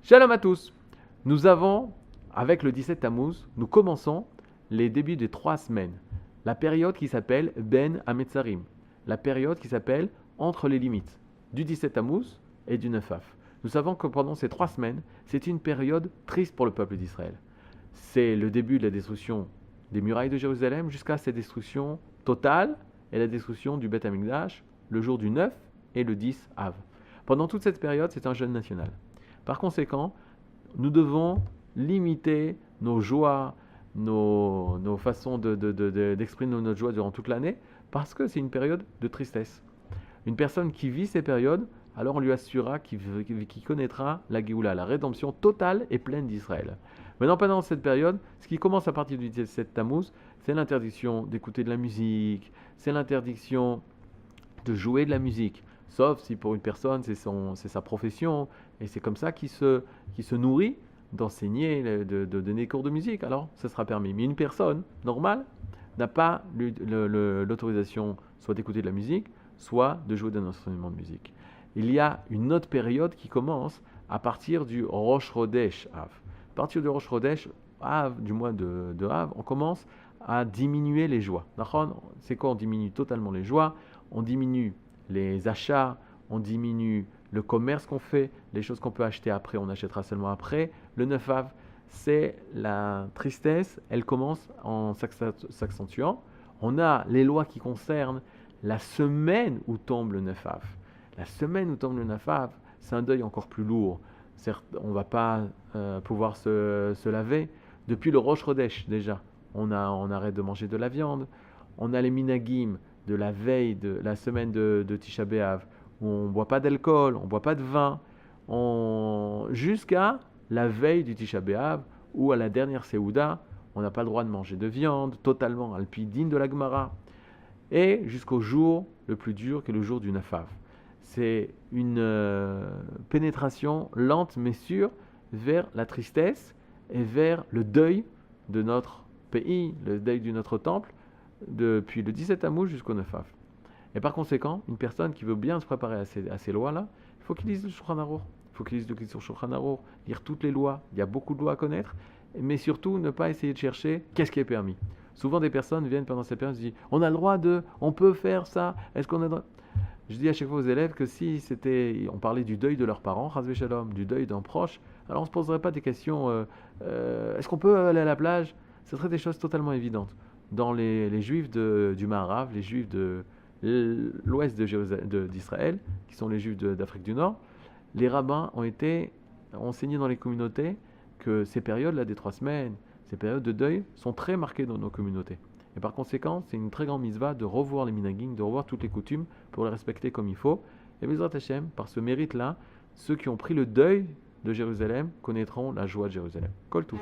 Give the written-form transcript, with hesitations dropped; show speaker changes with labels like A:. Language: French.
A: Shalom à tous. Nous avons, avec le 17 Tammuz, nous commençons les débuts des 3 semaines. La période qui s'appelle Ben Hametzarim. La période qui s'appelle entre les limites du 17 Tammuz et du 9 Av. Nous savons que pendant ces 3 semaines, c'est une période triste pour le peuple d'Israël. C'est le début de la destruction des murailles de Jérusalem jusqu'à cette destruction totale et la destruction du Beth Amikdash le jour du 9 et le 10 Av. Pendant toute cette période, c'est un jeûne national. Par conséquent, nous devons limiter nos joies, nos façons d'exprimer notre joie durant toute l'année, parce que c'est une période de tristesse. Une personne qui vit ces périodes, alors on lui assurera qu'il connaîtra la Géoula, la rédemption totale et pleine d'Israël. Maintenant, pendant cette période, ce qui commence à partir du 17 Tammuz, c'est l'interdiction d'écouter de la musique, c'est l'interdiction de jouer de la musique. Sauf si pour une personne, c'est sa profession, et c'est comme ça qu'il se nourrit d'enseigner, de donner des cours de musique, alors ça sera permis. Mais une personne normale n'a pas l'autorisation soit d'écouter de la musique, soit de jouer d'un instrument de musique. Il y a une autre période qui commence à partir du Rosh Chodesh Av. À partir du Rosh Chodesh Av, du mois de Av, on commence à diminuer les joies. C'est quoi? On diminue totalement les joies, on diminue les achats, on diminue le commerce qu'on fait, les choses qu'on peut acheter après, on achètera seulement après. Le 9 Av, c'est la tristesse, elle commence en s'accentuant. On a les lois qui concernent la semaine où tombe le 9 Av. La semaine où tombe le 9 Av, c'est un deuil encore plus lourd. Certes, on ne va pas pouvoir se laver. Depuis le Rosh Chodesh déjà, on arrête de manger de la viande. On a les minagim de la veille de la semaine de Tisha B'Av, où on ne boit pas d'alcool, on ne boit pas de vin, jusqu'à la veille du Tisha B'Av, où à la dernière Seouda, on n'a pas le droit de manger de viande, totalement alpidine de la Gemara, et jusqu'au jour le plus dur, qui est le jour du 9 Av. C'est une pénétration lente mais sûre vers la tristesse et vers le deuil de notre pays, le deuil de notre temple, depuis le 17 Tammuz jusqu'au 9 Av. Et par conséquent, une personne qui veut bien se préparer à ces lois-là, il faut qu'il lise le Shulchan Aruch. Il faut qu'il lise le Shulchan Aruch, lire toutes les lois. Il y a beaucoup de lois à connaître, mais surtout ne pas essayer de chercher qu'est-ce qui est permis. Souvent, des personnes viennent pendant cette période et disent on a le droit on peut faire ça, est-ce qu'on a le droit? Je dis à chaque fois aux élèves que si on parlait du deuil de leurs parents, Chas v'Shalom, du deuil d'un proche, alors on ne se poserait pas des questions est-ce qu'on peut aller à la plage? Ce seraient des choses totalement évidentes. Dans les juifs du Maharav, les juifs de l'ouest d'Israël, qui sont les juifs d'Afrique du Nord, les rabbins ont été enseignés dans les communautés que ces périodes-là des 3 semaines, ces périodes de deuil, sont très marquées dans nos communautés. Et par conséquent, c'est une très grande mitzvah de revoir les minagim, de revoir toutes les coutumes pour les respecter comme il faut. Et Bezrat Hashem, par ce mérite-là, ceux qui ont pris le deuil de Jérusalem connaîtront la joie de Jérusalem. Kol Touf.